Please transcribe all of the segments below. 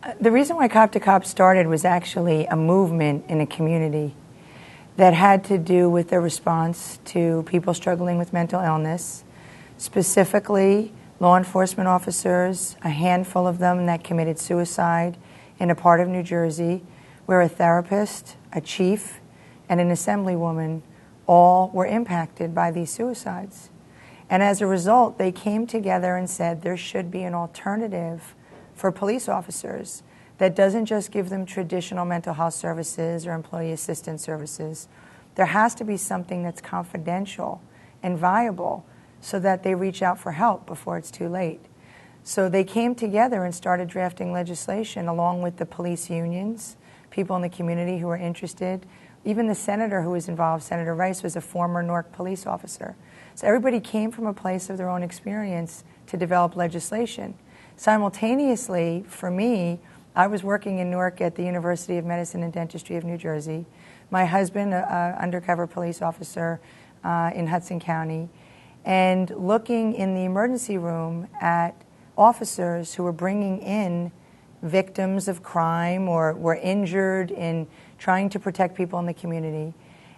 The reason why Cop2Cop started was actually a movement in a community that had to do with the response to people struggling with mental illness, specifically law enforcement officers, a handful of them that committed suicide in a part of New Jersey where a therapist, a chief, and an assemblywoman all were impacted by these suicides. And as a result, they came together and said there should be an alternative for police officers that doesn't just give them traditional mental health services or employee assistance services. There has to be something that's confidential and viable so that they reach out for help before it's too late. So they came together and started drafting legislation along with the police unions, people in the community who were interested. Even the senator who was involved, Senator Rice, was a former Newark police officer. So everybody came from a place of their own experience to develop legislation. Simultaneously, for me, I was working in Newark at the University of Medicine and Dentistry of New Jersey. My husband, an undercover police officer in Hudson County, and looking in the emergency room at officers who were bringing in victims of crime or were injured in trying to protect people in the community.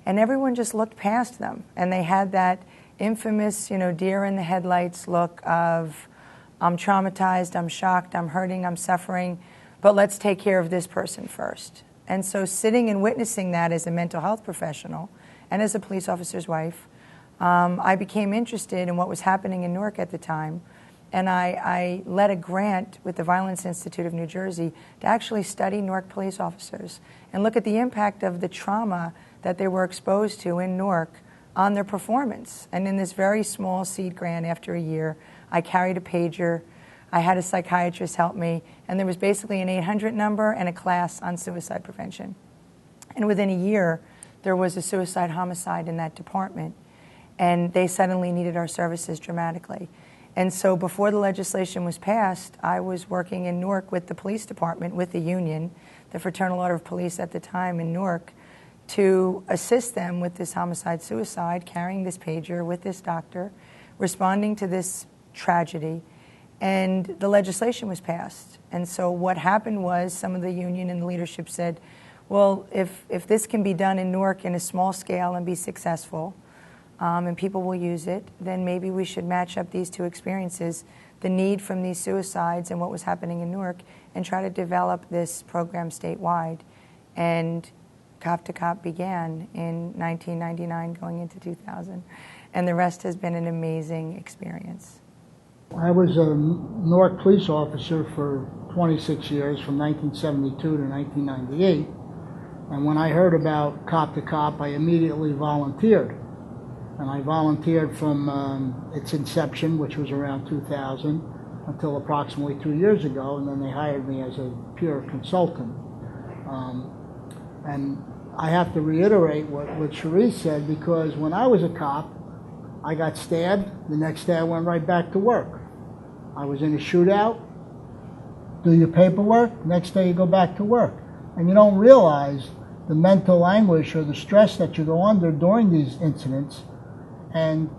And everyone just looked past them. And they had that infamous, deer in the headlights look of, I'm traumatized, I'm shocked, I'm hurting, I'm suffering, but let's take care of this person first. And so sitting and witnessing that as a mental health professional and as a police officer's wife, I became interested in what was happening in Newark at the time. And I led a grant with the Violence Institute of New Jersey to actually study Newark police officers and look at the impact of the trauma that they were exposed to in Newark on their performance. And in this very small seed grant, after a year, I carried a pager, I had a psychiatrist help me, and there was basically an 800 number and a class on suicide prevention. And within a year, there was a suicide homicide in that department, and they suddenly needed our services dramatically. And so before the legislation was passed, I was working in Newark with the police department, with the union, the Fraternal Order of Police at the time in Newark, to assist them with this homicide-suicide, carrying this pager with this doctor, responding to this tragedy. And the legislation was passed. And so what happened was some of the union and the leadership said, well, if this can be done in Newark in a small scale and be successful, and people will use it, then maybe we should match up these two experiences, the need from these suicides and what was happening in Newark, and try to develop this program statewide. And Cop2Cop began in 1999 going into 2000. And the rest has been an amazing experience. I was a Newark police officer for 26 years, from 1972 to 1998. And when I heard about Cop2Cop, I immediately volunteered. And I volunteered from its inception, which was around 2000, until approximately 2 years ago, and then they hired me as a pure consultant. And I have to reiterate what Cherie said, because when I was a cop, I got stabbed. The next day I went right back to work. I was in a shootout, do your paperwork, next day you go back to work. And you don't realize the mental anguish or the stress that you go under during these incidents, and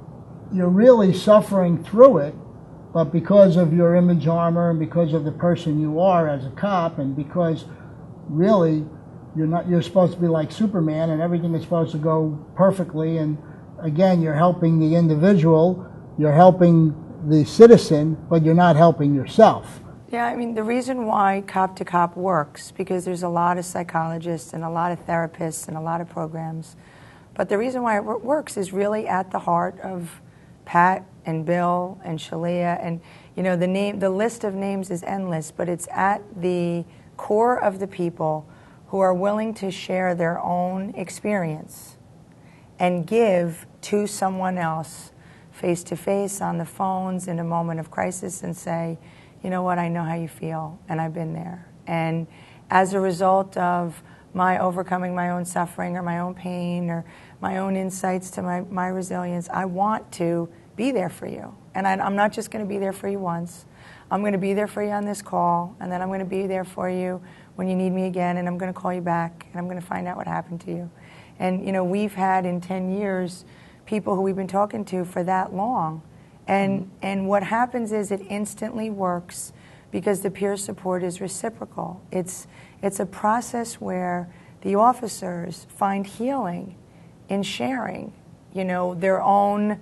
you're really suffering through it, but because of your image armor and because of the person you are as a cop, and because really you're supposed to be like Superman and everything is supposed to go perfectly, and again, you're helping the individual, you're helping the citizen, but you're not helping yourself. Yeah, I mean, the reason why Cop2Cop works, because there's a lot of psychologists and a lot of therapists and a lot of programs, but the reason why it works is really at the heart of Pat and Bill and Shalia, and the list of names is endless, but it's at the core of the people who are willing to share their own experience and give to someone else face-to-face, on the phones, in a moment of crisis, and say, you know what, I know how you feel, and I've been there. And as a result of my overcoming my own suffering or my own pain or my own insights to my resilience, I want to be there for you. And I'm not just going to be there for you once. I'm going to be there for you on this call, and then I'm going to be there for you when you need me again, and I'm going to call you back, and I'm going to find out what happened to you. And, we've had in 10 years people who we've been talking to for that long. And what happens is it instantly works because the peer support is reciprocal. It's a process where the officers find healing in sharing, their own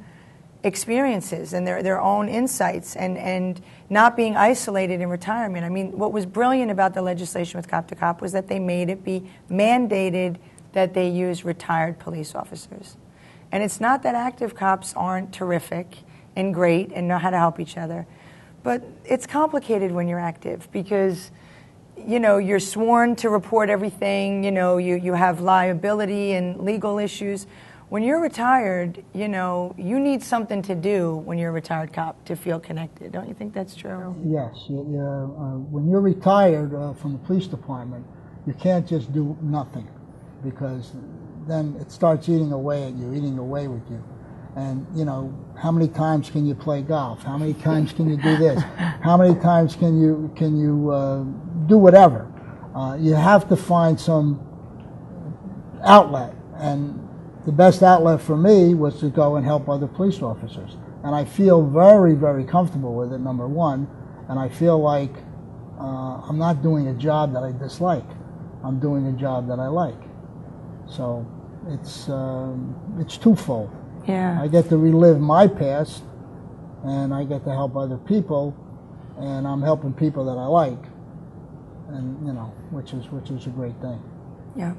experiences and their own insights, and not being isolated in retirement. I mean, what was brilliant about the legislation with Cop2Cop was that they made it be mandated that they use retired police officers. And it's not that active cops aren't terrific and great and know how to help each other, but it's complicated when you're active because you're sworn to report everything, you have liability and legal issues. When you're retired, you need something to do when you're a retired cop to feel connected. Don't you think that's true? Yes. When you're retired from the police department, you can't just do nothing, because then it starts eating away at you, eating away with you. And, how many times can you play golf? How many times can you do this? How many times can you do whatever? You have to find some outlet. And the best outlet for me was to go and help other police officers. And I feel very, very comfortable with it, number one. And I feel like I'm not doing a job that I dislike. I'm doing a job that I like. So it's twofold. Yeah. I get to relive my past, and I get to help other people, and I'm helping people that I like, and which is a great thing. Yeah.